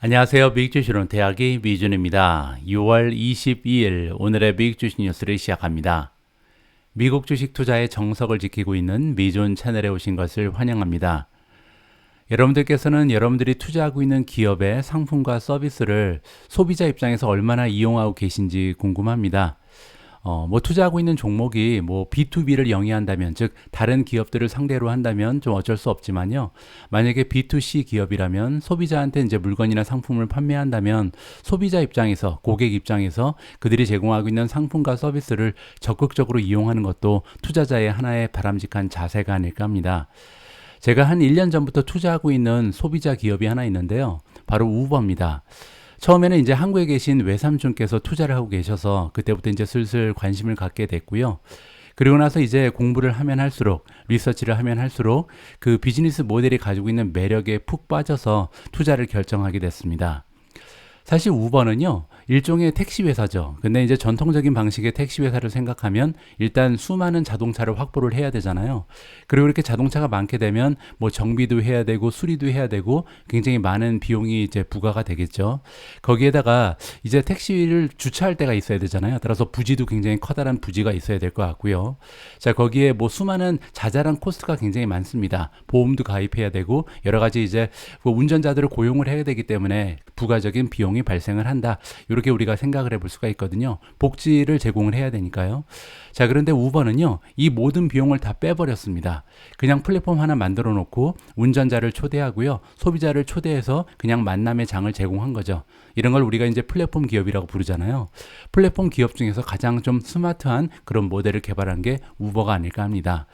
안녕하세요. 미국 주식론 대학의 미준입니다. 6월 22일 오늘의 미국 주식 뉴스를 시작합니다. 미국 주식 투자의 정석을 지키고 있는 미준 채널에 오신 것을 환영합니다. 여러분들께서는 여러분들이 투자하고 있는 기업의 상품과 서비스를 소비자 입장에서 얼마나 이용하고 계신지 궁금합니다. 투자하고 있는 종목이 B2B를 영위한다면, 즉 다른 기업들을 상대로 한다면 좀 어쩔 수 없지만요. 만약에 B2C 기업이라면 소비자한테 이제 물건이나 상품을 판매한다면 소비자 입장에서, 고객 입장에서 그들이 제공하고 있는 상품과 서비스를 적극적으로 이용하는 것도 투자자의 하나의 바람직한 자세가 아닐까 합니다. 제가 한 1년 전부터 투자하고 있는 소비자 기업이 하나 있는데요. 바로 우버입니다. 처음에는 이제 한국에 계신 외삼촌께서 투자를 하고 계셔서 그때부터 이제 슬슬 관심을 갖게 됐고요. 그리고 나서 이제 공부를 하면 할수록, 리서치를 하면 할수록 그 비즈니스 모델이 가지고 있는 매력에 푹 빠져서 투자를 결정하게 됐습니다. 사실 우버는요, 일종의 택시 회사죠. 근데 이제 전통적인 방식의 택시 회사를 생각하면 일단 수많은 자동차를 확보를 해야 되잖아요. 그리고 이렇게 자동차가 많게 되면 정비도 해야 되고 수리도 해야 되고 굉장히 많은 비용이 이제 부과가 되겠죠. 거기에다가 이제 택시를 주차할 데가 있어야 되잖아요. 따라서 부지도 굉장히 커다란 부지가 있어야 될 것 같고요. 자, 거기에 수많은 자잘한 코스트가 굉장히 많습니다. 보험도 가입해야 되고 여러 가지 이제 운전자들을 고용을 해야 되기 때문에 부가적인 비용이 발생을 한다. 이렇게 우리가 생각을 해볼 수가 있거든요. 복지를 제공을 해야 되니까요. 자, 그런데 우버는요, 이 모든 비용을 다 빼버렸습니다. 그냥 플랫폼 하나 만들어 놓고 운전자를 초대하고요, 소비자를 초대해서 그냥 만남의 장을 제공한 거죠. 이런 걸 우리가 이제 플랫폼 기업이라고 부르잖아요. 플랫폼 기업 중에서 가장 좀 스마트한 그런 모델을 개발한 게 우버가 아닐까 합니다.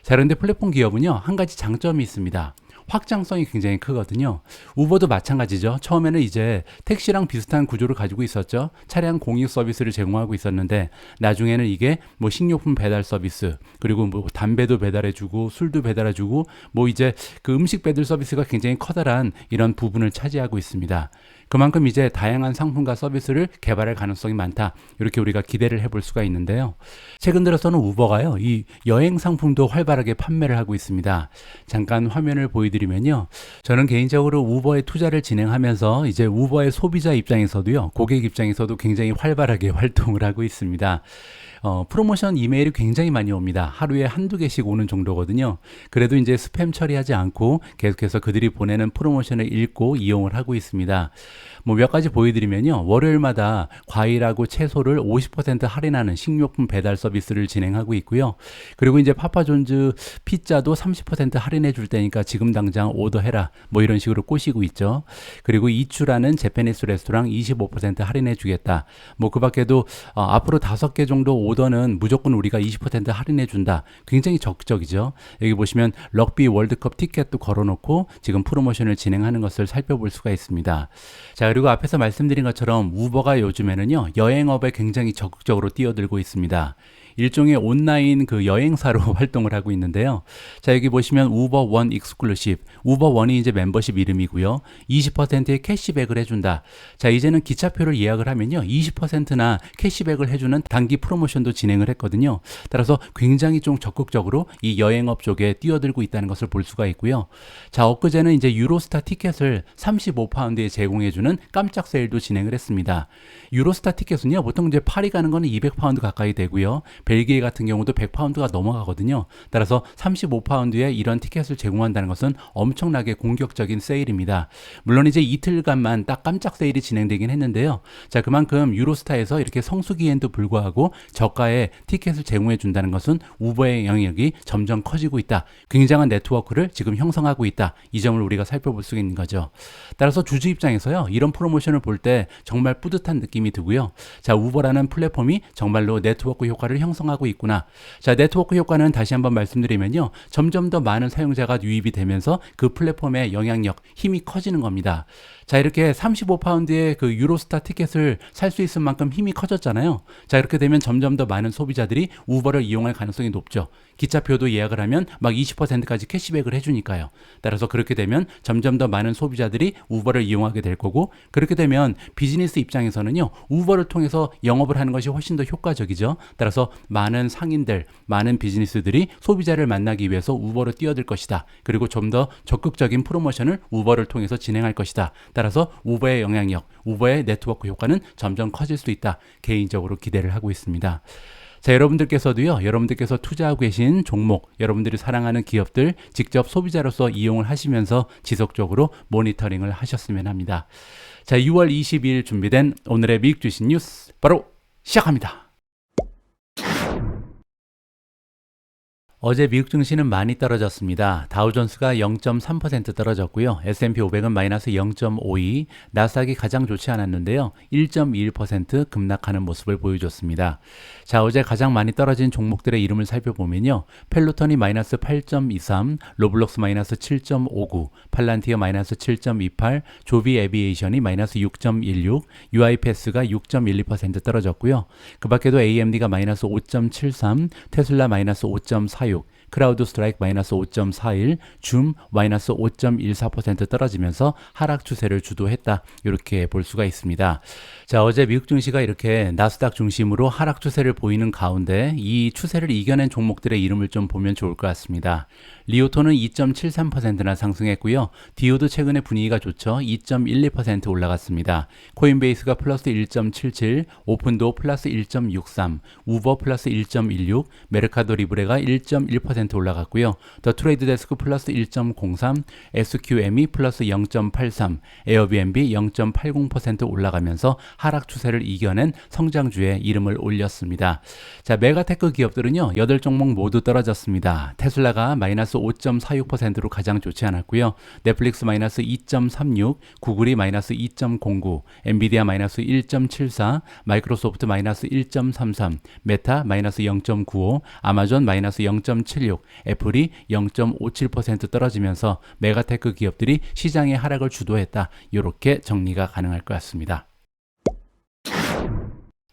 자, 그런데 플랫폼 기업은요, 한 가지 장점이 있습니다. 확장성이 굉장히 크거든요. 우버도 마찬가지죠. 처음에는 이제 택시랑 비슷한 구조를 가지고 있었죠. 차량 공유 서비스를 제공하고 있었는데 나중에는 이게 식료품 배달 서비스, 그리고 담배도 배달해주고 술도 배달해주고 이제 그 음식 배달 서비스가 굉장히 커다란 이런 부분을 차지하고 있습니다. 그만큼 이제 다양한 상품과 서비스를 개발할 가능성이 많다. 이렇게 우리가 기대를 해볼 수가 있는데요. 최근 들어서는 우버가요, 이 여행 상품도 활발하게 판매를 하고 있습니다. 잠깐 화면을 보여드리면요. 저는 개인적으로 우버에 투자를 진행하면서 이제 우버의 소비자 입장에서도요, 고객 입장에서도 굉장히 활발하게 활동을 하고 있습니다. 프로모션 이메일이 굉장히 많이 옵니다. 하루에 한두 개씩 오는 정도거든요. 그래도 이제 스팸 처리하지 않고 계속해서 그들이 보내는 프로모션을 읽고 이용을 하고 있습니다. 몇 가지 보여드리면요. 월요일마다 과일하고 채소를 50% 할인하는 식료품 배달 서비스를 진행하고 있고요. 그리고 이제 파파존즈 피자도 30% 할인해 줄 테니까 지금 당장 오더해라. 이런 식으로 꼬시고 있죠. 그리고 이추라는 재패니스 레스토랑 25% 할인해 주겠다. 그 밖에도 앞으로 5개 정도 오더는 무조건 우리가 20% 할인해 준다. 굉장히 적극적이죠. 여기 보시면 럭비 월드컵 티켓도 걸어놓고 지금 프로모션을 진행하는 것을 살펴볼 수가 있습니다. 자, 그리고 앞에서 말씀드린 것처럼 우버가 요즘에는요, 여행업에 굉장히 적극적으로 뛰어들고 있습니다. 일종의 온라인 그 여행사로 활동을 하고 있는데요. 자, 여기 보시면 우버 원 익스클루시브, 우버 원이 이제 멤버십 이름이고요. 20%의 캐시백을 해준다. 자, 이제는 기차표를 예약을 하면요, 20%나 캐시백을 해주는 단기 프로모션도 진행을 했거든요. 따라서 굉장히 좀 적극적으로 이 여행업 쪽에 뛰어들고 있다는 것을 볼 수가 있고요. 자, 엊그제는 이제 유로스타 티켓을 35파운드에 제공해주는 깜짝 세일도 진행을 했습니다. 유로스타 티켓은요, 보통 이제 파리 가는 거는 200파운드 가까이 되고요. 벨기에 같은 경우도 100파운드가 넘어가거든요. 따라서 35파운드에 이런 티켓을 제공한다는 것은 엄청나게 공격적인 세일입니다. 물론 이제 이틀간만 딱 깜짝 세일이 진행되긴 했는데요. 자, 그만큼 유로스타에서 이렇게 성수기에도 불구하고 저가의 티켓을 제공해 준다는 것은 우버의 영역이 점점 커지고 있다. 굉장한 네트워크를 지금 형성하고 있다. 이 점을 우리가 살펴볼 수 있는 거죠. 따라서 주주 입장에서요, 이런 프로모션을 볼 때 정말 뿌듯한 느낌이 들고요. 자, 우버라는 플랫폼이 정말로 네트워크 효과를 형성하고 있구나. 자, 네트워크 효과는 다시 한번 말씀드리면요, 점점 더 많은 사용자가 유입이 되면서 그 플랫폼의 영향력, 힘이 커지는 겁니다. 자, 이렇게 35파운드의 그 유로스타 티켓을 살 수 있을 만큼 힘이 커졌잖아요. 자, 이렇게 되면 점점 더 많은 소비자들이 우버를 이용할 가능성이 높죠. 기차표도 예약을 하면 막 20%까지 캐시백을 해주니까요. 따라서 그렇게 되면 점점 더 많은 소비자들이 우버를 이용하게 될 거고, 그렇게 되면 비즈니스 입장에서는요, 우버를 통해서 영업을 하는 것이 훨씬 더 효과적이죠. 따라서 많은 상인들, 많은 비즈니스들이 소비자를 만나기 위해서 우버로 뛰어들 것이다. 그리고 좀 더 적극적인 프로모션을 우버를 통해서 진행할 것이다. 따라서 우버의 영향력, 우버의 네트워크 효과는 점점 커질 수 있다. 개인적으로 기대를 하고 있습니다. 자, 여러분들께서도요, 여러분들께서 투자하고 계신 종목, 여러분들이 사랑하는 기업들 직접 소비자로서 이용을 하시면서 지속적으로 모니터링을 하셨으면 합니다. 자, 6월 22일 준비된 오늘의 미국 주식 뉴스 바로 시작합니다. 어제 미국 증시는 많이 떨어졌습니다. 다우존스가 0.3% 떨어졌고요. S&P 500은 마이너스 0.52, 나스닥이 가장 좋지 않았는데요. 1.21% 급락하는 모습을 보여줬습니다. 자, 어제 가장 많이 떨어진 종목들의 이름을 살펴보면요. 펠로톤이 마이너스 8.23, 로블록스 마이너스 7.59, 팔란티어 마이너스 7.28, 조비 에비에이션이 마이너스 6.16, UiPath가 6.12% 떨어졌고요. 그 밖에도 AMD가 마이너스 5.73, 테슬라 마이너스 5.46, 크라우드 스트라이크 마이너스 5.41, 줌 마이너스 5.14% 떨어지면서 하락 추세를 주도했다. 이렇게 볼 수가 있습니다. 자, 어제 미국 증시가 이렇게 나스닥 중심으로 하락 추세를 보이는 가운데 이 추세를 이겨낸 종목들의 이름을 좀 보면 좋을 것 같습니다. 리오토는 2.73%나 상승했고요. 디오도 최근에 분위기가 좋죠. 2.12% 올라갔습니다. 코인베이스가 플러스 1.77, 오픈도 플러스 1.63, 우버 플러스 1.16, 메르카도 리브레가 1.1% 올라갔고요. 더 트레이드 데스크 플러스 1.03, SQM이 플러스 0.83, 에어비앤비 0.80% 올라가면서 하락 추세를 이겨낸 성장주의 이름을 올렸습니다. 자, 메가테크 기업들은요. 8종목 모두 떨어졌습니다. 테슬라가 마이너스 5.46%로 가장 좋지 않았고요. 넷플릭스 마이너스 2.36, 구글이 마이너스 2.09, 엔비디아 마이너스 1.74, 마이크로소프트 마이너스 1.33, 메타 마이너스 0.95, 아마존 마이너스 0.76, 애플이 0.57% 떨어지면서 메가테크 기업들이 시장의 하락을 주도했다. 이렇게 정리가 가능할 것 같습니다.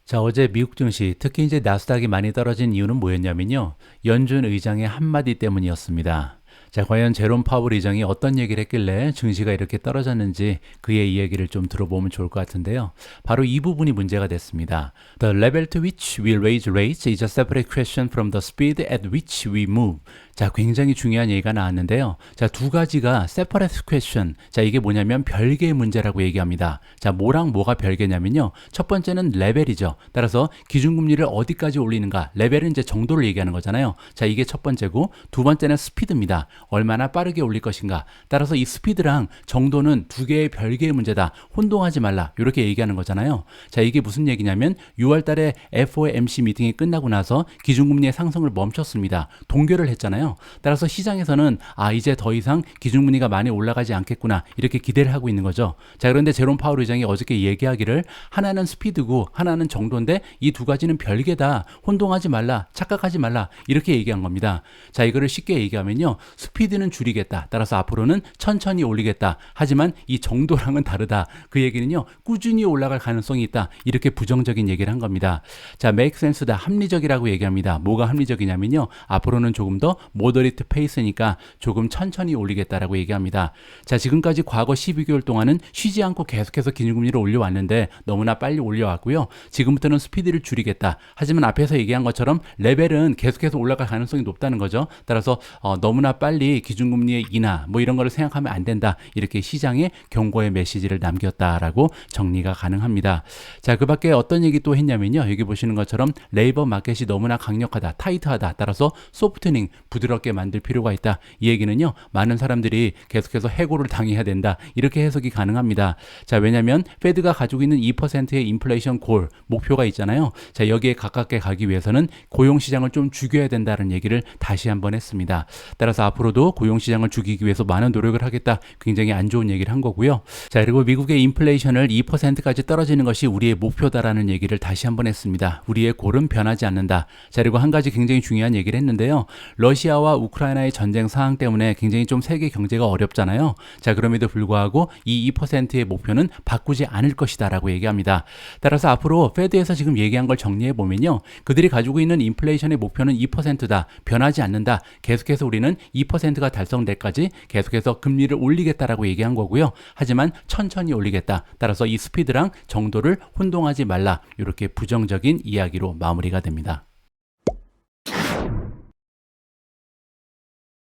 자, 어제 미국 증시, 특히 이제 나스닥이 많이 떨어진 이유는 뭐였냐면요. 연준 의장의 한마디 때문이었습니다. 자, 과연 제롬 파월 의장이 어떤 얘기를 했길래 증시가 이렇게 떨어졌는지 그의 이야기를 좀 들어보면 좋을 것 같은데요. 바로 이 부분이 문제가 됐습니다. The level to which we raise rates is a separate question from the speed at which we move. 자, 굉장히 중요한 얘기가 나왔는데요. 자, 두 가지가 separate question. 자, 이게 뭐냐면 별개의 문제라고 얘기합니다. 자, 뭐랑 뭐가 별개냐면요. 첫 번째는 레벨이죠. 따라서 기준금리를 어디까지 올리는가. 레벨은 이제 정도를 얘기하는 거잖아요. 자, 이게 첫 번째고 두 번째는 스피드입니다. 얼마나 빠르게 올릴 것인가. 따라서 이 스피드랑 정도는 두 개의 별개의 문제다. 혼동하지 말라. 이렇게 얘기하는 거잖아요. 자, 이게 무슨 얘기냐면 6월 달에 FOMC 미팅이 끝나고 나서 기준금리의 상승을 멈췄습니다. 동결을 했잖아요. 따라서 시장에서는 이제 더 이상 기준금리가 많이 올라가지 않겠구나 이렇게 기대를 하고 있는 거죠. 자, 그런데 제롬 파월 의장이 어저께 얘기하기를 하나는 스피드고 하나는 정도인데 이 두 가지는 별개다. 혼동하지 말라. 착각하지 말라. 이렇게 얘기한 겁니다. 자, 이거를 쉽게 얘기하면요. 스피드는 줄이겠다. 따라서 앞으로는 천천히 올리겠다. 하지만 이 정도랑은 다르다. 그 얘기는요. 꾸준히 올라갈 가능성이 있다. 이렇게 부정적인 얘기를 한 겁니다. 자, make sense다. 합리적이라고 얘기합니다. 뭐가 합리적이냐면요. 앞으로는 조금 더 모더리트 페이스니까 조금 천천히 올리겠다라고 얘기합니다. 자, 지금까지 과거 12개월 동안은 쉬지 않고 계속해서 기준금리를 올려왔는데 너무나 빨리 올려왔고요. 지금부터는 스피드를 줄이겠다. 하지만 앞에서 얘기한 것처럼 레벨은 계속해서 올라갈 가능성이 높다는 거죠. 따라서 너무나 빨리 기준금리의 인하 뭐 이런 거를 생각하면 안 된다. 이렇게 시장에 경고의 메시지를 남겼다라고 정리가 가능합니다. 자, 그 밖에 어떤 얘기 또 했냐면요. 여기 보시는 것처럼 레이버 마켓이 너무나 강력하다. 타이트하다. 따라서 소프트닝 부드럽게 만들 필요가 있다. 이 얘기는요. 많은 사람들이 계속해서 해고를 당해야 된다. 이렇게 해석이 가능합니다. 자, 왜냐하면 페드가 가지고 있는 2%의 인플레이션 골 목표가 있잖아요. 자, 여기에 가깝게 가기 위해서는 고용시장을 좀 죽여야 된다는 얘기를 다시 한번 했습니다. 따라서 앞으로도 고용시장을 죽이기 위해서 많은 노력을 하겠다. 굉장히 안 좋은 얘기를 한 거고요. 자, 그리고 미국의 인플레이션을 2%까지 떨어지는 것이 우리의 목표다라는 얘기를 다시 한번 했습니다. 우리의 골은 변하지 않는다. 자, 그리고 한 가지 굉장히 중요한 얘기를 했는데요. 러시아와 우크라이나의 전쟁 상황 때문에 굉장히 좀 세계 경제가 어렵잖아요. 자, 그럼에도 불구하고 이 2%의 목표는 바꾸지 않을 것이다라고 얘기합니다. 따라서 앞으로 페드에서 지금 얘기한 걸 정리해 보면요. 그들이 가지고 있는 인플레이션의 목표는 2%다. 변하지 않는다. 계속해서 우리는 2%가 달성될 때까지 계속해서 금리를 올리겠다라고 얘기한 거고요. 하지만 천천히 올리겠다. 따라서 이 스피드랑 정도를 혼동하지 말라. 이렇게 부정적인 이야기로 마무리가 됩니다.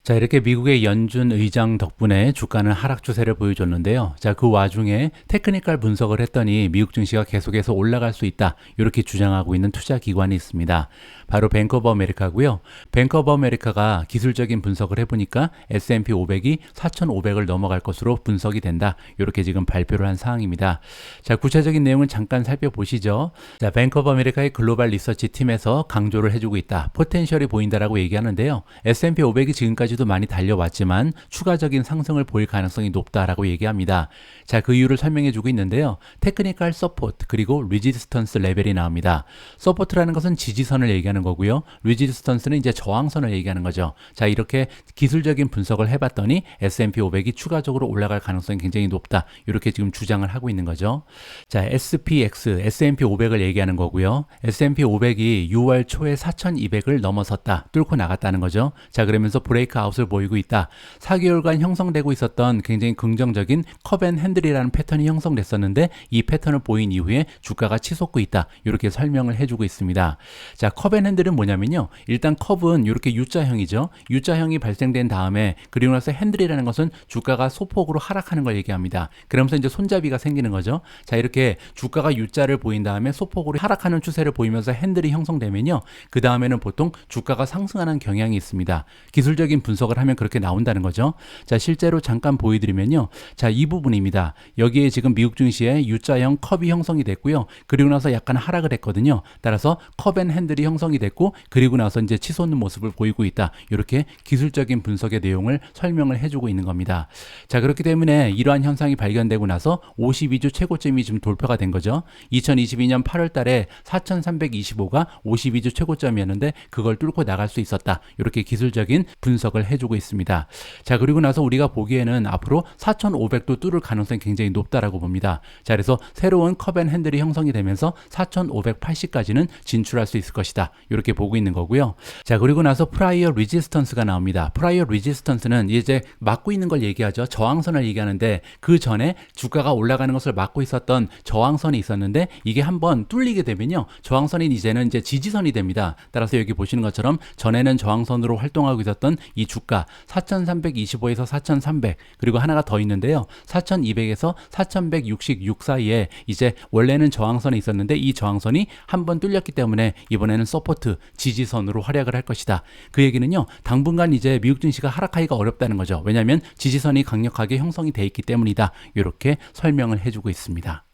자, 이렇게 미국의 연준 의장 덕분에 주가는 하락 추세를 보여줬는데요. 자, 그 와중에 테크니컬 분석을 했더니 미국 증시가 계속해서 올라갈 수 있다. 이렇게 주장하고 있는 투자 기관이 있습니다. 바로 뱅크 오브 아메리카고요. 뱅크 오브 아메리카가 기술적인 분석을 해보니까 S&P 500이 4,500을 넘어갈 것으로 분석이 된다. 이렇게 지금 발표를 한 사항입니다. 자, 구체적인 내용을 잠깐 살펴보시죠. 자, 뱅크 오브 아메리카의 글로벌 리서치 팀에서 강조를 해주고 있다. 포텐셜이 보인다라고 얘기하는데요. S&P 500이 지금까지도 많이 달려왔지만 추가적인 상승을 보일 가능성이 높다라고 얘기합니다. 자, 그 이유를 설명해주고 있는데요. 테크니컬 서포트 그리고 리지스턴스 레벨이 나옵니다. 서포트라는 것은 지지선을 얘기하는 거고요. 리지스턴스는 이제 저항선을 얘기하는 거죠. 자, 이렇게 기술적인 분석을 해봤더니 S&P 500이 추가적으로 올라갈 가능성이 굉장히 높다. 이렇게 지금 주장을 하고 있는 거죠. 자, SPX, S&P 500을 얘기하는 거고요. S&P 500이 6월 초에 4,200을 넘어섰다. 뚫고 나갔다는 거죠. 자, 그러면서 브레이크아웃을 보이고 있다. 4개월간 형성되고 있었던 굉장히 긍정적인 컵앤핸들이라는 패턴이 형성됐었는데 이 패턴을 보인 이후에 주가가 치솟고 있다. 이렇게 설명을 해주고 있습니다. 자, 컵앤핸들은 뭐냐면요. 일단 컵은 이렇게 U자형이죠. U자형이 발생된 다음에 그리고 나서 핸들이라는 것은 주가가 소폭으로 하락하는 걸 얘기합니다. 그러면서 이제 손잡이가 생기는 거죠. 자, 이렇게 주가가 U자를 보인 다음에 소폭으로 하락하는 추세를 보이면서 핸들이 형성되면요. 그 다음에는 보통 주가가 상승하는 경향이 있습니다. 기술적인 분석을 하면 그렇게 나온다는 거죠. 자, 실제로 잠깐 보여드리면요. 자, 이 부분입니다. 여기에 지금 미국 증시에 U자형 컵이 형성이 됐고요. 그리고 나서 약간 하락을 했거든요. 따라서 컵앤핸들이 형성이 됐고 그리고 나서 이제 치솟는 모습을 보이고 있다. 이렇게 기술적인 분석의 내용을 설명을 해주고 있는 겁니다. 자, 그렇기 때문에 이러한 현상이 발견되고 나서 52주 최고점이 지금 돌파가 된 거죠. 2022년 8월 달에 4,325가 52주 최고점이었는데 그걸 뚫고 나갈 수 있었다. 이렇게 기술적인 분석을 해주고 있습니다. 자, 그리고 나서 우리가 보기에는 앞으로 4,500도 뚫을 가능성이 굉장히 높다라고 봅니다. 자, 그래서 새로운 컵앤핸들이 형성이 되면서 4,580까지는 진출할 수 있을 것이다. 이렇게 보고 있는 거고요. 자, 그리고 나서 프라이어 리지스턴스가 나옵니다. 프라이어 리지스턴스는 이제 막고 있는 걸 얘기하죠. 저항선을 얘기하는데 그 전에 주가가 올라가는 것을 막고 있었던 저항선이 있었는데 이게 한번 뚫리게 되면요. 저항선이 이제는 이제 지지선이 됩니다. 따라서 여기 보시는 것처럼 전에는 저항선으로 활동하고 있었던 이 주가 4,325에서 4,300 그리고 하나가 더 있는데요. 4,200에서 4,166 사이에 이제 원래는 저항선이 있었는데 이 저항선이 한번 뚫렸기 때문에 이번에는 서포트 지지선으로 활약을 할 것이다. 그 얘기는요. 당분간 이제 미국 증시가 하락하기가 어렵다는 거죠. 왜냐하면 지지선이 강력하게 형성이 돼 있기 때문이다. 이렇게 설명을 해주고 있습니다.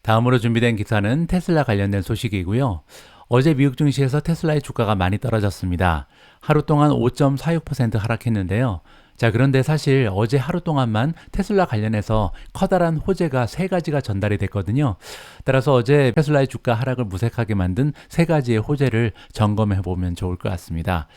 다음으로 준비된 기사는 테슬라 관련된 소식이고요. 어제 미국 증시에서 테슬라의 주가가 많이 떨어졌습니다. 하루 동안 5.46% 하락했는데요. 자, 그런데 사실 어제 하루 동안만 테슬라 관련해서 커다란 호재가 3가지가 전달이 됐거든요. 따라서 어제 테슬라의 주가 하락을 무색하게 만든 3가지의 호재를 점검해 보면 좋을 것 같습니다.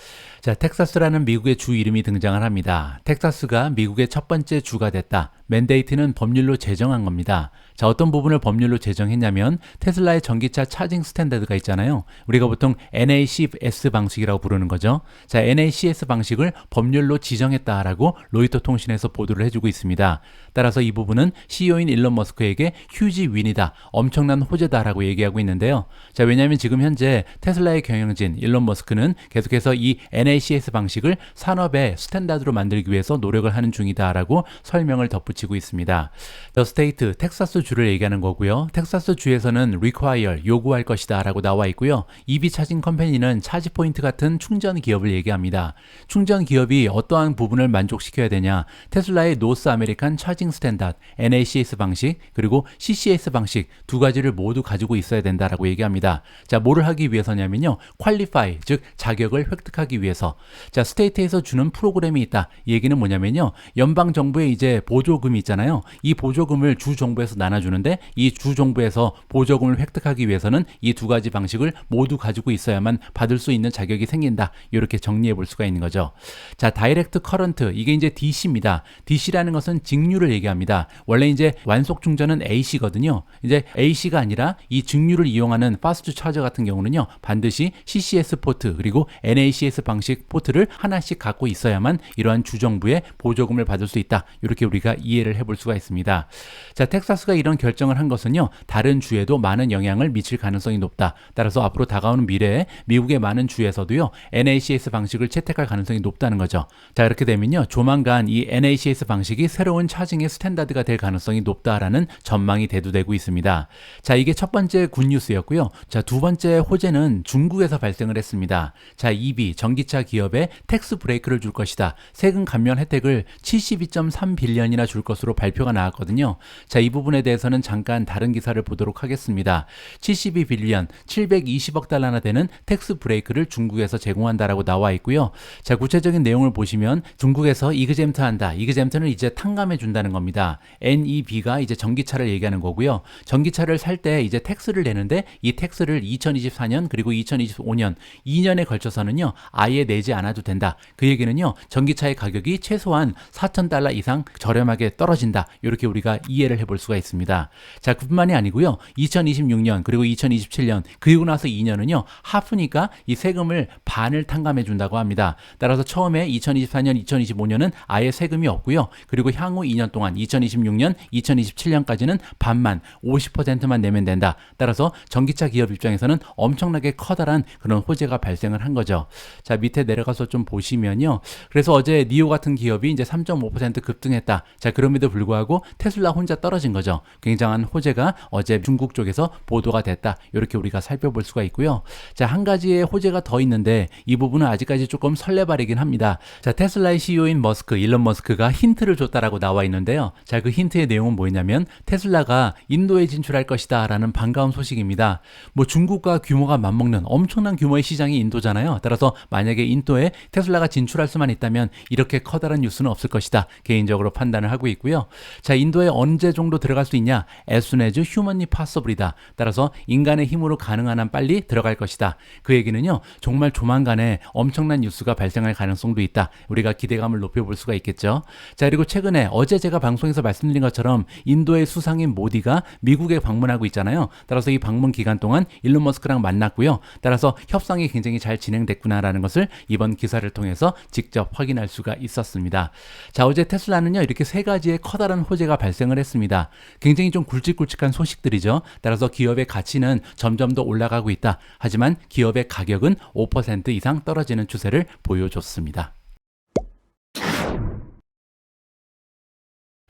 자, 텍사스라는 미국의 주 이름이 등장을 합니다. 텍사스가 미국의 첫 번째 주가 됐다. 맨데이트는 법률로 제정한 겁니다. 자, 어떤 부분을 법률로 제정했냐면 테슬라의 전기차 차징 스탠다드가 있잖아요. 우리가 보통 NACS 방식이라고 부르는 거죠. 자, NACS 방식을 법률로 지정했다라고 로이터 통신에서 보도를 해주고 있습니다. 따라서 이 부분은 CEO인 일론 머스크에게 휴지 윈이다, 엄청난 호재다라고 얘기하고 있는데요. 자, 왜냐하면 지금 현재 테슬라의 경영진 일론 머스크는 계속해서 이 NACS 방식을 산업의 스탠다드로 만들기 위해서 노력을 하는 중이다라고 설명을 덧붙이고 있습니다. The State, 텍사스 주를 얘기하는 거고요. 텍사스 주에서는 require, 요구할 것이다 라고 나와 있고요. EV 차징 컴퍼니는 차지 포인트 같은 충전 기업을 얘기합니다. 충전 기업이 어떠한 부분을 만족시켜야 되냐? 테슬라의 노스 아메리칸 차징 스탠다드, NACS 방식, 그리고 CCS 방식 2가지를 모두 가지고 있어야 된다라고 얘기합니다. 자, 뭐를 하기 위해서냐면요. qualify, 즉 자격을 획득하기 위해서. 자, 스테이트에서 주는 프로그램이 있다. 이 얘기는 뭐냐면요. 연방 정부의 이제 보조금이 있잖아요. 이 보조금을 주 정부에서 나눠주는데 이 주 정부에서 보조금을 획득하기 위해서는 이 2가지 방식을 모두 가지고 있어야만 받을 수 있는 자격이 생긴다. 이렇게 정리해 볼 수가 있는 거죠. 자, 다이렉트 커런트, 이게 이제 DC입니다. DC라는 것은 직류를 얘기합니다. 원래 이제 완속 충전은 AC거든요. 이제 AC가 아니라 이 직류를 이용하는 파스트 차저 같은 경우는요. 반드시 CCS 포트 그리고 NACS 방식 포트를 하나씩 갖고 있어야만 이러한 주정부의 보조금을 받을 수 있다. 이렇게 우리가 이해 이해를 해볼 수가 있습니다. 자, 텍사스가 이런 결정을 한 것은요, 다른 주에도 많은 영향을 미칠 가능성이 높다. 따라서 앞으로 다가오는 미래에 미국의 많은 주에서도요, NACS 방식을 채택할 가능성이 높다는 거죠. 자, 이렇게 되면요, 조만간 이 NACS 방식이 새로운 차징의 스탠다드가 될 가능성이 높다라는 전망이 대두되고 있습니다. 자, 이게 첫 번째 굿뉴스였고요. 자, 두 번째 호재는 중국에서 발생을 했습니다. 자, EV, 전기차 기업에 텍스 브레이크를 줄 것이다. 세금 감면 혜택을 72.3빌리언이나 줄 것으로 발표가 나왔거든요. 자, 이 부분에 대해서는 잠깐 다른 기사를 보도록 하겠습니다. 72빌리언, 720억 달러나 되는 텍스 브레이크를 중국에서 제공한다라고 나와 있고요. 자, 구체적인 내용을 보시면 중국에서 이그젬트 한다. 이그젬트는 이제 탕감해 준다는 겁니다. NEV가 이제 전기차를 얘기하는 거고요. 전기차를 살 때 이제 텍스를 내는데 이 텍스를 2024년 그리고 2025년 2년에 걸쳐서는요, 아예 내지 않아도 된다. 그 얘기는요, 전기차의 가격이 최소한 4,000달러 이상 저렴하게 떨어진다. 이렇게 우리가 이해를 해볼 수가 있습니다. 자, 그뿐만이 아니고요. 2026년 그리고 2027년 그리고 나서 2년은요, 하프니까 이 세금을 반을 탕감해 준다고 합니다. 따라서 처음에 2024년, 2025년은 아예 세금이 없고요. 그리고 향후 2년 동안 2026년, 2027년까지는 반만 50%만 내면 된다. 따라서 전기차 기업 입장에서는 엄청나게 커다란 그런 호재가 발생을 한 거죠. 자, 밑에 내려가서 좀 보시면요. 그래서 어제 니오 같은 기업이 이제 3.5% 급등했다. 자, 그럼에도 불구하고 테슬라 혼자 떨어진 거죠. 굉장한 호재가 어제 중국 쪽에서 보도가 됐다. 이렇게 우리가 살펴볼 수가 있고요. 자, 한 가지의 호재가 더 있는데 이 부분은 아직까지 조금 설레발이긴 합니다. 자, 테슬라의 CEO인 일론 머스크가 힌트를 줬다라고 나와 있는데요. 자, 그 힌트의 내용은 뭐냐면 테슬라가 인도에 진출할 것이다 라는 반가운 소식입니다. 뭐 중국과 규모가 맞먹는 엄청난 규모의 시장이 인도잖아요. 따라서 만약에 인도에 테슬라가 진출할 수만 있다면 이렇게 커다란 뉴스는 없을 것이다. 개인적으로 판단을 하고 있고요. 자, 인도에 언제 정도 들어갈 수 있냐? As soon as humanly possible이다. 따라서 인간의 힘으로 가능한 한 빨리 들어갈 것이다. 그 얘기는요, 정말 조만간에 엄청난 뉴스가 발생할 가능성도 있다. 우리가 기대감을 높여볼 수가 있겠죠. 자, 그리고 최근에 어제 제가 방송에서 말씀드린 것처럼 인도의 수상인 모디가 미국에 방문하고 있잖아요. 따라서 이 방문 기간 동안 일론 머스크랑 만났고요. 따라서 협상이 굉장히 잘 진행됐구나라는 것을 이번 기사를 통해서 직접 확인할 수가 있었습니다. 자, 어제 테슬라는요, 이렇게 세 가지의 커다란 호재가 발생을 했습니다. 굉장히 좀 굵직굵직한 소식들이죠. 따라서 기업의 가치는 점점 더 올라가고 있다. 하지만 기업의 가격은 5% 이상 떨어지는 추세를 보여줬습니다.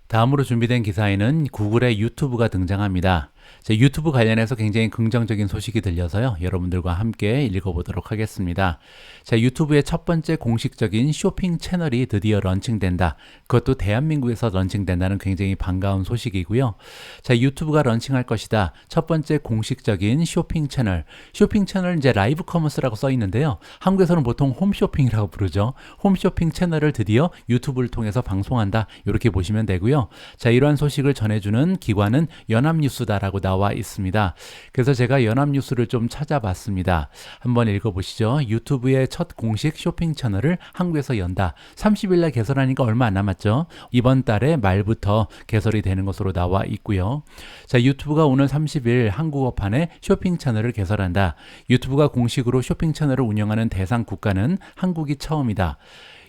다음으로 준비된 기사에는 구글의 유튜브가 등장합니다. 자, 유튜브 관련해서 굉장히 긍정적인 소식이 들려서요, 여러분들과 함께 읽어보도록 하겠습니다. 자, 유튜브의 첫 번째 공식적인 쇼핑 채널이 드디어 런칭된다. 그것도 대한민국에서 런칭된다는 굉장히 반가운 소식이고요. 자, 유튜브가 런칭할 것이다. 첫 번째 공식적인 쇼핑 채널. 쇼핑 채널 이제 라이브 커머스라고 써 있는데요. 한국에서는 보통 홈쇼핑이라고 부르죠. 홈쇼핑 채널을 드디어 유튜브를 통해서 방송한다. 이렇게 보시면 되고요. 자, 이러한 소식을 전해주는 기관은 연합뉴스다라고 나와 있습니다. 그래서 제가 연합뉴스를 좀 찾아봤습니다. 한번 읽어보시죠. 유튜브의 첫 공식 쇼핑 채널을 한국에서 연다. 30일 날 개설하니까 얼마 안 남았죠. 이번 달에 말부터 개설이 되는 것으로 나와 있고요. 자, 유튜브가 오늘 30일 한국어판에 쇼핑 채널을 개설한다. 유튜브가 공식으로 쇼핑 채널을 운영하는 대상 국가는 한국이 처음이다.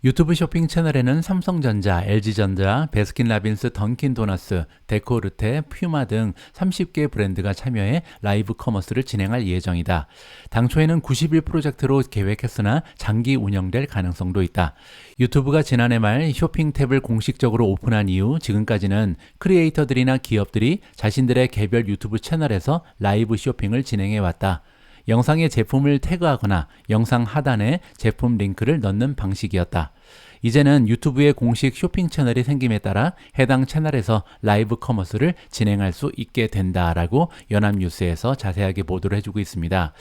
유튜브 쇼핑 채널에는 삼성전자, LG전자, 베스킨라빈스, 던킨도너스, 데코르테, 퓨마 등 30개 브랜드가 참여해 라이브 커머스를 진행할 예정이다. 당초에는 90일 프로젝트로 계획했으나 장기 운영될 가능성도 있다. 유튜브가 지난해 말 쇼핑 탭을 공식적으로 오픈한 이후 지금까지는 크리에이터들이나 기업들이 자신들의 개별 유튜브 채널에서 라이브 쇼핑을 진행해왔다. 영상에 제품을 태그하거나 영상 하단에 제품 링크를 넣는 방식이었다. 이제는 유튜브의 공식 쇼핑 채널이 생김에 따라 해당 채널에서 라이브 커머스를 진행할 수 있게 된다라고 연합뉴스에서 자세하게 보도를 해주고 있습니다.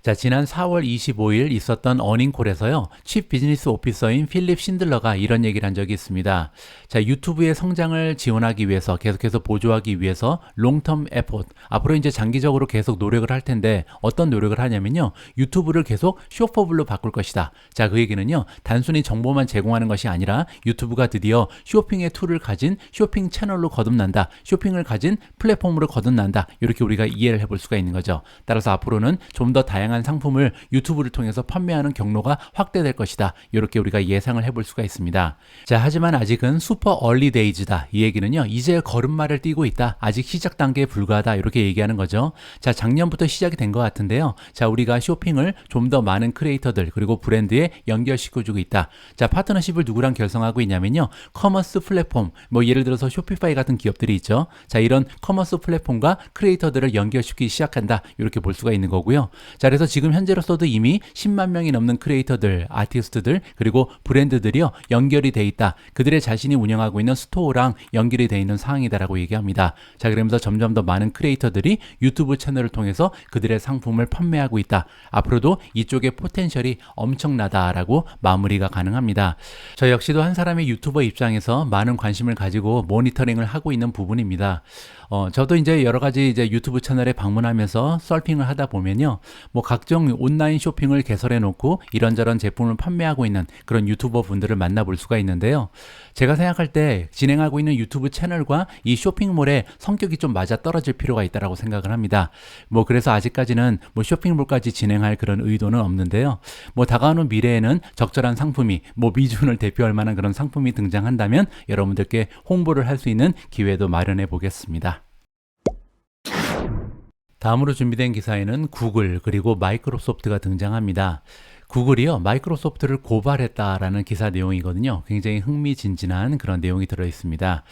자, 지난 4월 25일 있었던 어닝콜에서요, 칩 비즈니스 오피서인 필립 신들러가 이런 얘기를 한 적이 있습니다. 자, 유튜브의 성장을 지원하기 위해서, 계속해서 보조하기 위해서 롱텀 에포트, 앞으로 이제 장기적으로 계속 노력을 할 텐데 어떤 노력을 하냐면요, 유튜브를 계속 쇼퍼블로 바꿀 것이다. 자, 그 얘기는요, 단순히 정보만 제공하는 것이 아니라 유튜브가 드디어 쇼핑의 툴을 가진 쇼핑 채널로 거듭난다. 쇼핑을 가진 플랫폼으로 거듭난다. 이렇게 우리가 이해를 해볼 수가 있는 거죠. 따라서 앞으로는 좀 더 다양한 상품을 유튜브를 통해서 판매하는 경로가 확대될 것이다. 이렇게 우리가 예상을 해볼 수가 있습니다. 자, 하지만 아직은 슈퍼 얼리 데이즈다. 이 얘기는요, 이제 걸음마를 뛰고 있다. 아직 시작 단계에 불과하다. 이렇게 얘기하는 거죠. 자, 작년부터 시작이 된 것 같은데요. 자, 우리가 쇼핑을 좀 더 많은 크리에이터들 그리고 브랜드에 연결시켜주고 있다. 자, 파트너십을 누구랑 결성하고 있냐면요, 커머스 플랫폼, 뭐 예를 들어서 쇼피파이 같은 기업들이 있죠. 자, 이런 커머스 플랫폼과 크리에이터들을 연결시키기 시작한다. 이렇게 볼 수가 있는 거고요. 자, 그래서 지금 현재로서도 이미 10만 명이 넘는 크리에이터들, 아티스트들 그리고 브랜드들이요, 연결이 돼 있다. 그들의 자신이 운영하고 있는 스토어랑 연결이 돼 있는 상황이다라고 얘기합니다. 자, 그러면서 점점 더 많은 크리에이터들이 유튜브 채널을 통해서 그들의 상품을 판매하고 있다. 앞으로도 이쪽의 포텐셜이 엄청나다라고 마무리가 가능합니다. 저 역시도 한 사람의 유튜버 입장에서 많은 관심을 가지고 모니터링을 하고 있는 부분입니다. 저도 이제 여러 가지 이제 유튜브 채널에 방문하면서 서핑을 하다 보면요, 뭐 각종 온라인 쇼핑을 개설해 놓고 이런저런 제품을 판매하고 있는 그런 유튜버 분들을 만나볼 수가 있는데요. 제가 생각할 때 진행하고 있는 유튜브 채널과 이 쇼핑몰의 성격이 좀 맞아 떨어질 필요가 있다라고 생각을 합니다. 뭐 그래서 아직까지는 뭐 쇼핑몰까지 진행할 그런 의도는 없는데요. 뭐 다가오는 미래에는 적절한 상품이, 뭐 미준을 대표할 만한 그런 상품이 등장한다면 여러분들께 홍보를 할 수 있는 기회도 마련해 보겠습니다. 다음으로 준비된 기사에는 구글 그리고 마이크로소프트가 등장합니다. 구글이요, 마이크로소프트를 고발했다라는 기사 내용이거든요. 굉장히 흥미진진한 그런 내용이 들어있습니다.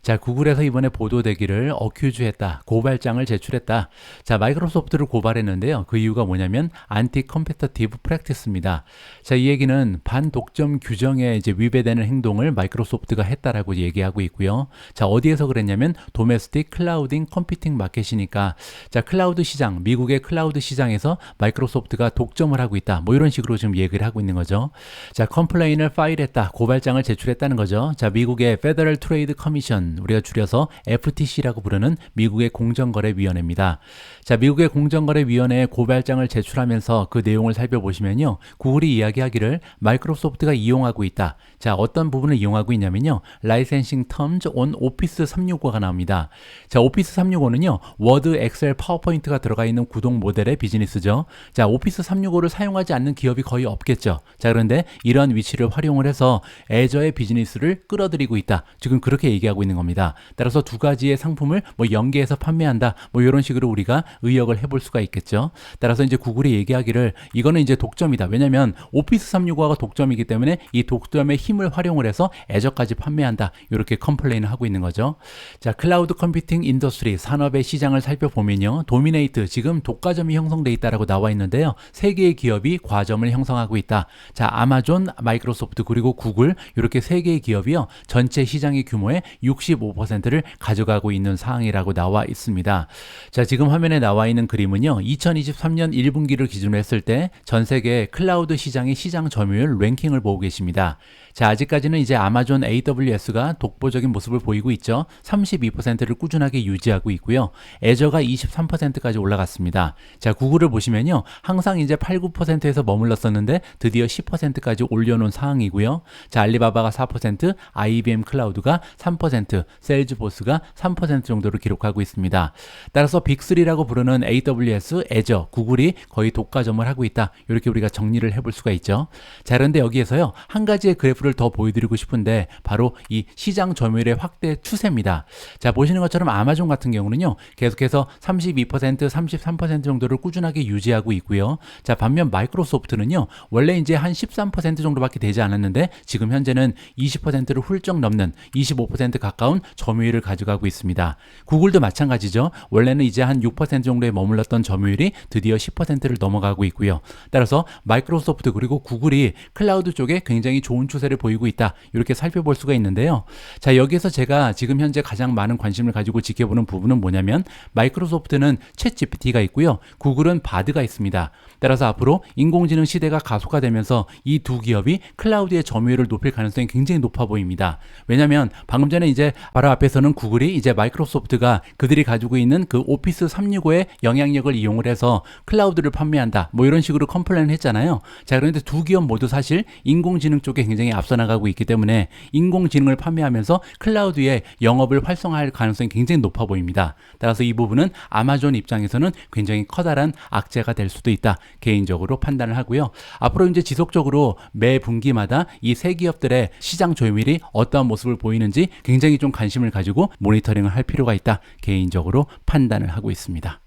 자, 구글에서 이번에 보도되기를 어큐즈했다, 고발장을 제출했다. 자, 마이크로소프트를 고발했는데요. 그 이유가 뭐냐면 안티 컴페터티브 프랙티스입니다. 자, 이 얘기는 반독점 규정에 이제 위배되는 행동을 마이크로소프트가 했다라고 얘기하고 있고요. 자, 어디에서 그랬냐면 도메스틱 클라우딩 컴퓨팅 마켓이니까, 자, 클라우드 시장, 미국의 클라우드 시장에서 마이크로소프트가 독점을 하고 있다. 뭐 이런 식으로 지금 얘기를 하고 있는 거죠. 자, 컴플레인을 파일했다, 고발장을 제출했다는 거죠. 자, 미국의 페더럴 트레이드 커미션, 우리가 줄여서 FTC라고 부르는 미국의 공정거래위원회입니다. 자, 미국의 공정거래위원회에 고발장을 제출하면서 그 내용을 살펴보시면요, 구글이 이야기하기를 마이크로소프트가 이용하고 있다. 자, 어떤 부분을 이용하고 있냐면요, 라이센싱 텀즈 온 오피스 365가 나옵니다. 자, 오피스 365는요, 워드, 엑셀, 파워포인트가 들어가 있는 구동 모델의 비즈니스죠. 자, 오피스 365를 사용하지 않는 기업이 거의 없겠죠. 자, 그런데 이런 위치를 활용을 해서 애저의 비즈니스를 끌어들이고 있다. 지금 그렇게 얘기하고 있는 겁니다. 따라서 두 가지의 상품을 뭐 연계해서 판매한다. 뭐 이런 식으로 우리가 의역을 해볼 수가 있겠죠. 따라서 이제 구글이 얘기하기를 이거는 이제 독점이다. 왜냐면 오피스 365가 독점이기 때문에 이 독점의 힘을 활용을 해서 애저까지 판매한다. 이렇게 컴플레인을 하고 있는 거죠. 자, 클라우드 컴퓨팅 인더스트리 산업의 시장을 살펴보면요, 도미네이트, 지금 독과점이 형성돼 있다라고 나와 있는데요. 세 개의 기업이 과점을 형성하고 있다. 자, 아마존, 마이크로소프트 그리고 구글, 이렇게 세 개의 기업이요, 전체 시장의 규모의 65%를 가져가고 있는 상황이라고 나와 있습니다. 자, 지금 화면에 나와 있는 그림은요, 2023년 1분기를 기준으로 했을 때 전 세계 클라우드 시장의 시장 점유율 랭킹을 보고 계십니다. 자, 아직까지는 이제 아마존 AWS가 독보적인 모습을 보이고 있죠. 32%를 꾸준하게 유지하고 있고요. 애저가 23%까지 올라갔습니다. 자, 구글을 보시면요, 항상 이제 8, 9%에서 머물렀었는데 드디어 10%까지 올려놓은 상황이고요. 자, 알리바바가 4%, IBM 클라우드가 3%, 셀즈포스가 3% 정도를 기록하고 있습니다. 따라서 빅3라고 부르는 AWS, 애저, 구글이 거의 독과점을 하고 있다. 이렇게 우리가 정리를 해볼 수가 있죠. 자, 그런데 여기에서요, 한 가지의 그래프를 더 보여드리고 싶은데 바로 이 시장 점유율의 확대 추세입니다. 자, 보시는 것처럼 아마존 같은 경우는요, 계속해서 32%, 33% 정도를 꾸준하게 유지하고 있고요. 자, 반면 마이크로소프트는요, 원래 이제 한 13% 정도밖에 되지 않았는데 지금 현재는 20%를 훌쩍 넘는 25% 가까운 점유율을 가져가고 있습니다. 구글도 마찬가지죠. 원래는 이제 한 6% 정도에 머물렀던 점유율이 드디어 10%를 넘어가고 있고요. 따라서 마이크로소프트 그리고 구글이 클라우드 쪽에 굉장히 좋은 추세를 보이고 있다. 이렇게 살펴볼 수가 있는데요. 자, 여기에서 제가 지금 현재 가장 많은 관심을 가지고 지켜보는 부분은 뭐냐면, 마이크로소프트는 챗GPT가 있고요, 구글은 바드가 있습니다. 따라서 앞으로 인공지능 시대가 가속화되면서 이 두 기업이 클라우드의 점유율을 높일 가능성이 굉장히 높아 보입니다. 왜냐하면 방금 전에 이제 바로 앞에서는 구글이 이제 마이크로소프트가 그들이 가지고 있는 그 오피스 365의 영향력을 이용을 해서 클라우드를 판매한다, 뭐 이런 식으로 컴플레인을 했잖아요. 자, 그런데 두 기업 모두 사실 인공지능 쪽에 굉장히 앞서 나가고 있기 때문에 인공지능을 판매하면서 클라우드의 영업을 활성화할 가능성이 굉장히 높아 보입니다. 따라서 이 부분은 아마존 입장에서는 굉장히 커다란 악재가 될 수도 있다, 개인적으로 판단을 하고요. 앞으로 이제 지속적으로 매 분기마다 이 세 기업들의 시장 점유율이 어떠한 모습을 보이는지 굉장히 좀 관심을 가지고 모니터링을 할 필요가 있다, 개인적으로 판단을 하고 있습니다.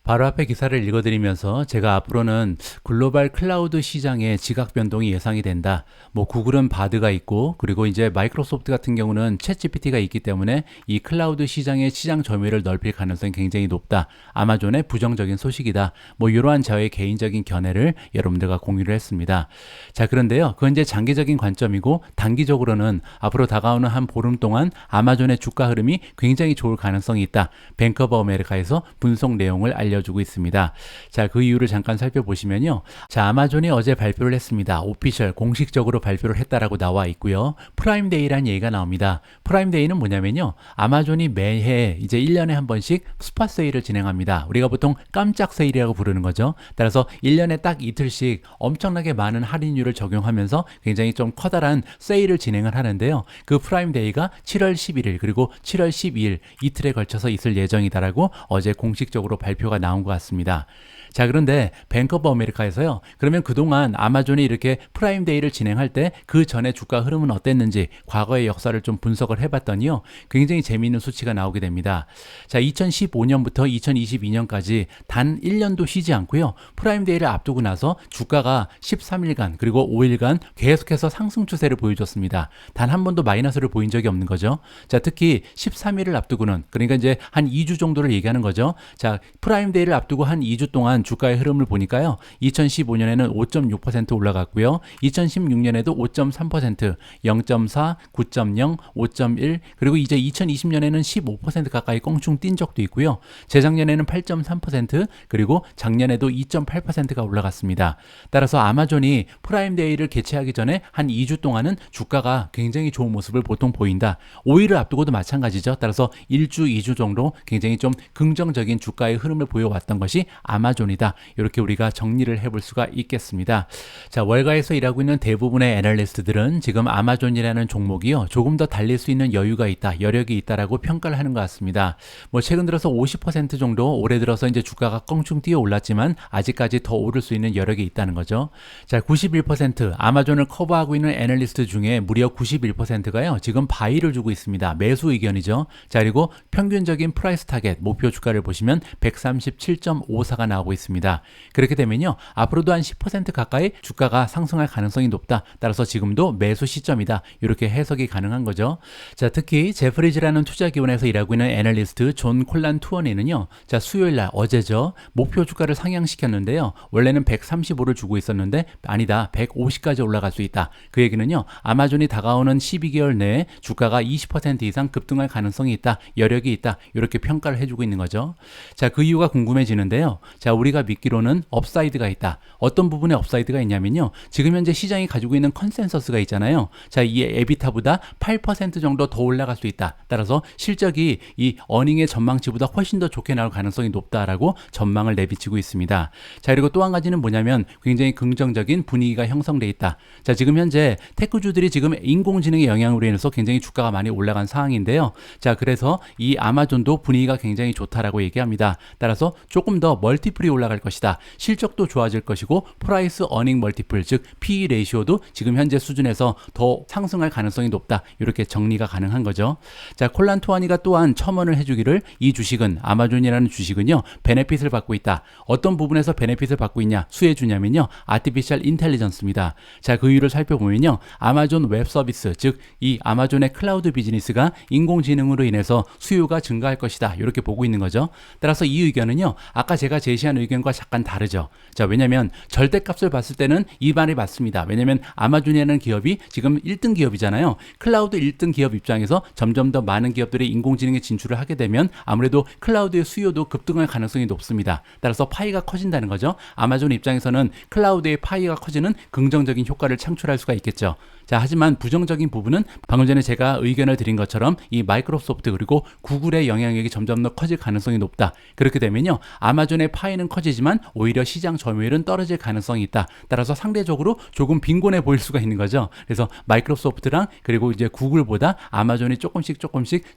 바로 앞에 기사를 읽어드리면서 제가 앞으로는 글로벌 클라우드 시장의 지각 변동이 예상이 된다. 뭐 구글은 바드가 있고, 그리고 이제 마이크로소프트 같은 경우는 챗GPT가 있기 때문에 이 클라우드 시장의 시장 점유율을 넓힐 가능성이 굉장히 높다. 아마존의 부정적인 소식이다. 뭐 이러한 저의 개인적인 견해를 여러분들과 공유를 했습니다. 자, 그런데요, 그건 이제 장기적인 관점이고, 단기적으로는 앞으로 다가오는 한 보름 동안 아마존의 주가 흐름이 굉장히 좋을 가능성이 있다. 뱅크 오브 아메리카에서 분석 내용을 알려주고 있습니다. 자, 그 이유를 잠깐 살펴보시면요. 자, 아마존이 어제 발표를 했습니다. 오피셜 공식적으로 발표를 했다라고 나와 있고요. 프라임데이라는 얘기가 나옵니다. 프라임데이는 뭐냐면요, 아마존이 매해 이제 1년에 한 번씩 스팟 세일을 진행합니다. 우리가 보통 깜짝 세일이라고 부르는 거죠. 따라서 1년에 딱 이틀씩 엄청나게 많은 할인율을 적용하면서 굉장히 좀 커다란 세일을 진행을 하는데요. 그 프라임데이가 7월 11일 그리고 7월 12일 이틀에 걸쳐서 있을 예정이다라고 어제 공식적으로 발표가 나온 것 같습니다. 자, 그런데 뱅크 오브 아메리카에서요, 그러면 그동안 아마존이 이렇게 프라임데이를 진행할 때 그 전에 주가 흐름은 어땠는지 과거의 역사를 좀 분석을 해봤더니요, 굉장히 재미있는 수치가 나오게 됩니다. 자, 2015년부터 2022년까지 단 1년도 쉬지 않고요, 프라임데이를 앞두고 나서 주가가 13일간 그리고 5일간 계속해서 상승 추세를 보여줬습니다. 단 한 번도 마이너스를 보인 적이 없는 거죠. 자, 특히 13일을 앞두고는, 그러니까 이제 한 2주 정도를 얘기하는 거죠. 자, 프라임데이를 앞두고 한 2주 동안 주가의 흐름을 보니까요, 2015년에는 5.6% 올라갔고요, 2016년에도 5.3%, 0.4, 9.0, 5.1, 그리고 이제 2020년에는 15% 가까이 껑충 뛴 적도 있고요, 재작년에는 8.3%, 그리고 작년에도 2.8%가 올라갔습니다. 따라서 아마존이 프라임데이를 개최하기 전에 한 2주 동안은 주가가 굉장히 좋은 모습을 보통 보인다. 5일을 앞두고도 마찬가지죠. 따라서 1주, 2주 정도 굉장히 좀 긍정적인 주가의 흐름을 보여왔던 것이 아마존이다. 이렇게 우리가 정리를 해볼 수가 있겠습니다. 자, 월가에서 일하고 있는 대부분의 애널리스트들은 지금 아마존이라는 종목이요, 조금 더 달릴 수 있는 여유가 있다, 여력이 있다라고 평가를 하는 것 같습니다. 뭐 최근 들어서 50% 정도 올해 들어서 이제 주가가 껑충 뛰어 올랐지만 아직까지 더 오를 수 있는 여력이 있다는 거죠. 자, 91% 아마존을 커버하고 있는 애널리스트 중에 무려 91%가요 지금 바이를 주고 있습니다. 매수 의견이죠. 자, 그리고 평균적인 프라이스 타겟 목표 주가를 보시면 137.54가 나오고 있습니다. 그렇게 되면요, 앞으로도 한 10% 가까이 주가가 상승할 가능성이 높다. 따라서 지금도 매수 시점이다. 이렇게 해석이 가능한 거죠. 자, 특히 제프리즈라는 투자기관에서 일하고 있는 애널리스트 존 콜란 투어니는요, 자, 수요일날 어제죠, 목표 주가를 상향시켰는데요, 원래는 135를 주고 있었는데 아니다, 150까지 올라갈 수 있다. 그 얘기는요, 아마존이 다가오는 12개월 내에 주가가 20% 이상 급등할 가능성이 있다, 여력이 있다, 이렇게 평가를 해주고 있는 거죠. 자, 그 이유가 궁금해지는데요. 자, 우리가 믿기로는 업사이드가 있다. 어떤 부분에 업사이드가 있냐면요, 지금 현재 시장이 가지고 있는 컨센서스가 있잖아요. 자, 이 에비타보다 8% 정도 더 올라갈 수 있다. 따라서 실적이 이 어닝의 전망치보다 훨씬 더 좋게 나올 가능성이 높다라고 전망을 내비치고 있습니다. 자, 그리고 또 한 가지는 뭐냐면 굉장히 긍정적인 분위기가 형성돼 있다. 자, 지금 현재 테크주들이 지금 인공지능의 영향으로 인해서 굉장히 주가가 많이 올라간 상황인데요. 자, 그래서 이 아마존도 분위기가 굉장히 좋다라고 얘기합니다. 따라서 조금 더 멀티플이 올라갈 것이다. 실적도 좋아질 것이고 프라이스 어닝 멀티플, 즉 PE 레이시오도 지금 현재 수준에서 더 상승할 가능성이 높다. 이렇게 정리가 가능한 거죠. 자, 콜란 투아니가 또한 첨언을 해주기를, 이 주식은, 아마존이라는 주식은요, 베네핏을 받고 있다. 어떤 부분에서 베네핏을 받고 있냐, 수혜주냐면요, 아티피셜 인텔리전스입니다. 자, 그 이유를 살펴보면요, 아마존 웹 서비스, 즉 이 아마존의 클라우드 비즈니스가 인공지능으로 인해서 수요가 증가할 것이다. 이렇게 보고 있는 거죠. 따라서 이 의견은요, 아까 제가 제시한 의견과 잠깐 다르죠. 자, 왜냐면 절대값을 봤을 때는 이 말이 맞습니다. 왜냐면 아마존이라는 기업이 지금 1등 기업이잖아요. 클라우드 1등 기업 입장에서 점점 더 많은 기업들이 인공지능에 진출을 하게 되면 아무래도 클라우드의 수요도 급등할 가능성이 높습니다. 따라서 파이가 커진다는 거죠. 아마존 입장에서는 클라우드의 파이가 커지는 긍정적인 효과를 창출할 수가 있겠죠. 자, 하지만 부정적인 부분은 방금 전에 제가 의견을 드린 것처럼 이 마이크로소프트 그리고 구글의 영향력이 점점 더 커질 가능성이 높다. 그렇게 되면요, 아마존의 파이는 커지지만 오히려 시장 점유율은 떨어질 가능성이 있다. 따라서 상대적으로 조금 빈곤해 보일 수가 있는 거죠. 그래서 마이크로소프트랑 그리고 이제 구글보다 아마존이 조금씩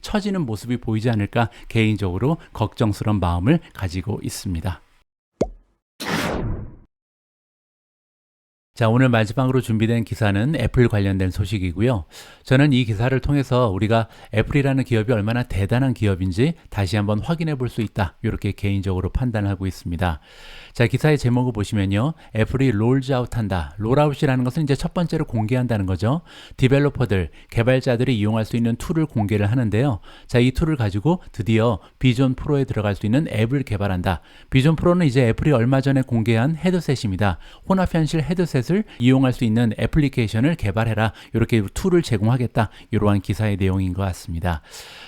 처지는 모습이 보이지 않을까 개인적으로 걱정스러운 마음을 가지고 있습니다. 자, 오늘 마지막으로 준비된 기사는 애플 관련된 소식이고요. 저는 이 기사를 통해서 우리가 애플이라는 기업이 얼마나 대단한 기업인지 다시 한번 확인해 볼 수 있다. 이렇게 개인적으로 판단하고 있습니다. 자, 기사의 제목을 보시면요. 애플이 롤즈아웃 한다. 롤아웃이라는 것은 이제 첫 번째로 공개한다는 거죠. 디벨로퍼들, 개발자들이 이용할 수 있는 툴을 공개를 하는데요. 자, 이 툴을 가지고 드디어 비전 프로에 들어갈 수 있는 앱을 개발한다. 비전 프로는 이제 애플이 얼마 전에 공개한 헤드셋입니다. 혼합현실 헤드셋을 이용할 수 있는 애플리케이션을 개발해라. 이렇게 툴을 제공하겠다. 이러한 기사의 내용인 것 같습니다.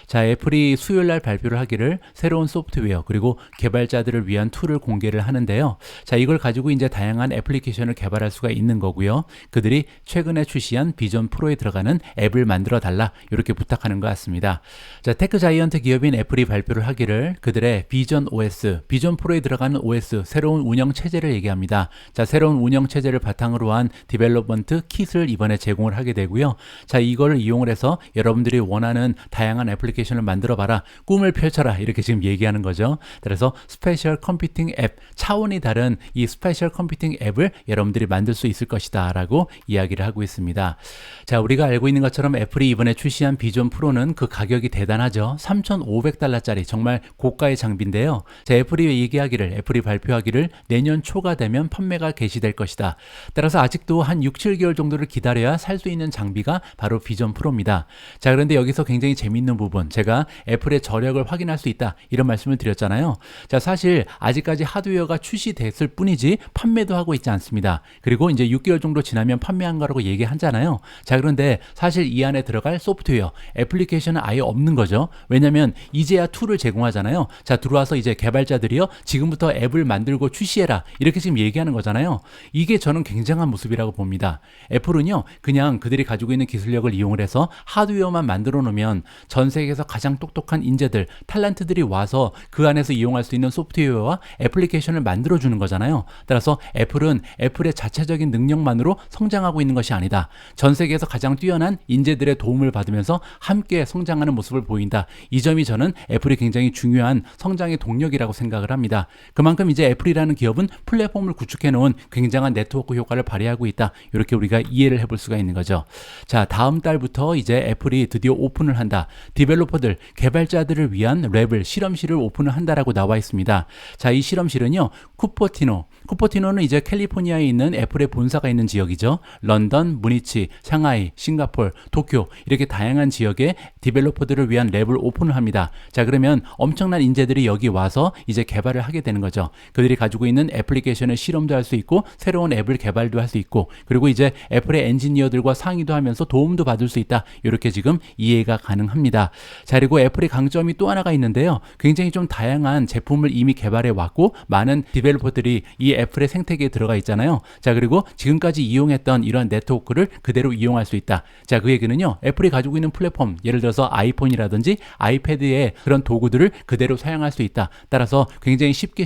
자, 애플이 수요일 날 발표를 하기를 새로운 소프트웨어 그리고 개발자들을 위한 툴을 공개를 하는데요. 자, 이걸 가지고 이제 다양한 애플리케이션을 개발할 수가 있는 거고요. 그들이 최근에 출시한 비전 프로에 들어가는 앱을 만들어 달라. 이렇게 부탁하는 것 같습니다. 자, 테크 자이언트 기업인 애플이 발표를 하기를 그들의 비전 OS, 비전 프로에 들어가는 OS, 새로운 운영 체제를 얘기합니다. 자, 새로운 운영 체제를 바탕으로 한 디벨롭먼트 킷을 이번에 제공을 하게 되고요. 자, 이걸 이용을 해서 여러분들이 원하는 다양한 애플리케이션을 만들어 봐라. 꿈을 펼쳐라. 이렇게 지금 얘기하는 거죠. 그래서 스페셜 컴퓨팅 앱, 차원이 다른 이 스페셜 컴퓨팅 앱을 여러분들이 만들 수 있을 것이다 라고 이야기를 하고 있습니다. 자, 우리가 알고 있는 것처럼 애플이 이번에 출시한 비전 프로는 그 가격이 대단하죠. 3,500달러짜리 정말 고가의 장비인데요. 자, 애플이 발표하기를 내년 초가 되면 판매가 개시될 것이다. 따라서 아직도 한 6, 7개월 정도를 기다려야 살 수 있는 장비가 바로 비전 프로입니다. 자, 그런데 여기서 굉장히 재밌는 부분, 제가 애플의 저력을 확인할 수 있다 이런 말씀을 드렸잖아요. 자, 사실 아직까지 하드웨어가 출시됐을 뿐이지 판매도 하고 있지 않습니다. 그리고 이제 6개월 정도 지나면 판매한 거라고 얘기하잖아요. 자, 그런데 사실 이 안에 들어갈 소프트웨어, 애플리케이션은 아예 없는 거죠. 왜냐면 이제야 툴을 제공하잖아요. 자, 들어와서 이제 개발자들이요, 지금부터 앱을 만들고 출시해라 이렇게 지금 얘기하는 거잖아요. 이게 저는 굉장한 모습이라고 봅니다. 애플은요, 그냥 그들이 가지고 있는 기술력을 이용을 해서 하드웨어만 만들어 놓으면 전 세계에서 가장 똑똑한 인재들, 탤런트들이 와서 그 안에서 이용할 수 있는 소프트웨어와 애플리케이션을 만들어 주는 거잖아요. 따라서 애플은 애플의 자체적인 능력만으로 성장하고 있는 것이 아니다. 전 세계에서 가장 뛰어난 인재들의 도움을 받으면서 함께 성장하는 모습을 보인다. 이 점이 저는 애플이 굉장히 중요한 성장의 동력이라고 생각을 합니다. 그만큼 이제 애플이라는 기업은 플랫폼을 구축해 놓은 굉장한 네트워크 효과를 발휘하고 있다. 이렇게 우리가 이해를 해볼 수가 있는 거죠. 자, 다음 달부터 이제 애플이 드디어 오픈을 한다. 디벨로퍼들, 개발자들을 위한 랩을, 실험실을 오픈을 한다라고 나와 있습니다. 자, 이 실험실은요, 쿠퍼티노는 이제 캘리포니아에 있는 애플의 본사가 있는 지역이죠. 런던, 무니치, 상하이, 싱가포르, 도쿄 이렇게 다양한 지역에 디벨로퍼들을 위한 랩을 오픈을 합니다. 자, 그러면 엄청난 인재들이 여기 와서 이제 개발을 하게 되는 거죠. 그들이 가지고 있는 애플리케이션을 실험도 할 수 있고 새로운 앱을 개발도 할 수 있고 그리고 이제 애플의 엔지니어들과 상의도 하면서 도움도 받을 수 있다. 이렇게 지금 이해가 가능합니다. 자, 그리고 애플의 강점이 또 하나가 있는데요. 굉장히 좀 다양한 제품을 이미 개발해 왔고 많은 디벨로퍼들이 이 애플의 생태계에 들어가 있잖아요. 자, 그리고 지금까지 이용했던 이런 네트워크를 그대로 이용할 수 있다. 자, 그 얘기는요, 애플이 가지고 있는 플랫폼, 예를 들어서 아이폰이라든지 아이패드의 그런 도구들을 그대로 사용할 수 있다. 따라서 굉장히 쉽게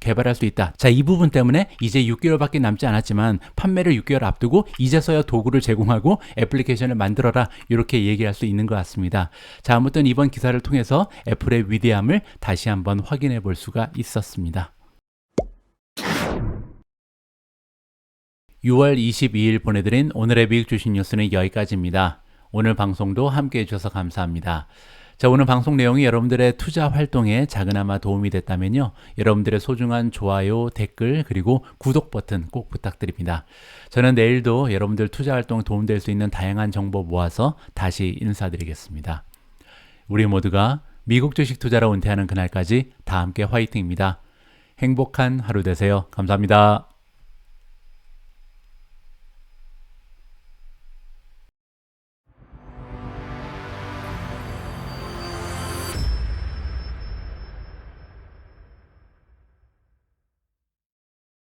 개발할 수 있다. 자, 이 부분 때문에 이제 6개월밖에 남지 않았지만 판매를 6개월 앞두고 이제서야 도구를 제공하고 애플리케이션을 만들어라. 이렇게 얘기할 수 있는 것 같습니다. 자, 아무튼 이번 기사를 통해서 애플의 위대함을 다시 한번 확인해 볼 수가 있었습니다. 6월 22일 보내드린 오늘의 미국 주식 뉴스는 여기까지입니다. 오늘 방송도 함께 해주셔서 감사합니다. 자, 오늘 방송 내용이 여러분들의 투자 활동에 작은아마 도움이 됐다면요, 여러분들의 소중한 좋아요, 댓글, 그리고 구독 버튼 꼭 부탁드립니다. 저는 내일도 여러분들 투자 활동에 도움될 수 있는 다양한 정보 모아서 다시 인사드리겠습니다. 우리 모두가 미국 주식 투자로 은퇴하는 그날까지 다 함께 화이팅입니다. 행복한 하루 되세요. 감사합니다.